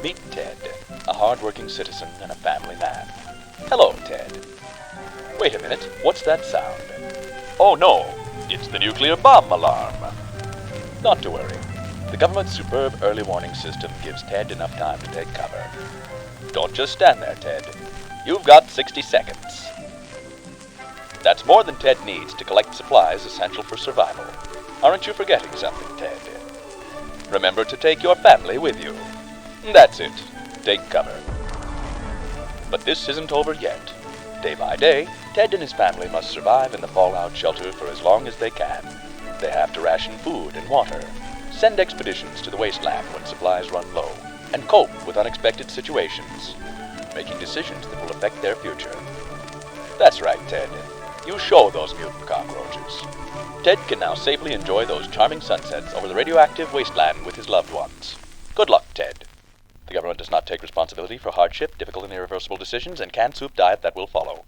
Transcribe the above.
Meet Ted, a hard-working citizen and a family man. Hello, Ted. Wait a minute, what's that sound? Oh no, it's the nuclear bomb alarm. Not to worry. The government's superb early warning system gives Ted enough time to take cover. Don't just stand there, Ted. You've got 60 seconds. That's more than Ted needs to collect supplies essential for survival. Aren't you forgetting something, Ted? Remember to take your family with you. That's it. Take cover. But this isn't over yet. Day by day, Ted and his family must survive in the fallout shelter for as long as they can. They have to ration food and water, send expeditions to the wasteland when supplies run low, and cope with unexpected situations, making decisions that will affect their future. That's right, Ted. You show those mutant cockroaches. Ted can now safely enjoy those charming sunsets over the radioactive wasteland with his loved ones. Good luck, Ted. The government does not take responsibility for hardship, difficult and irreversible decisions, and canned soup diet that will follow.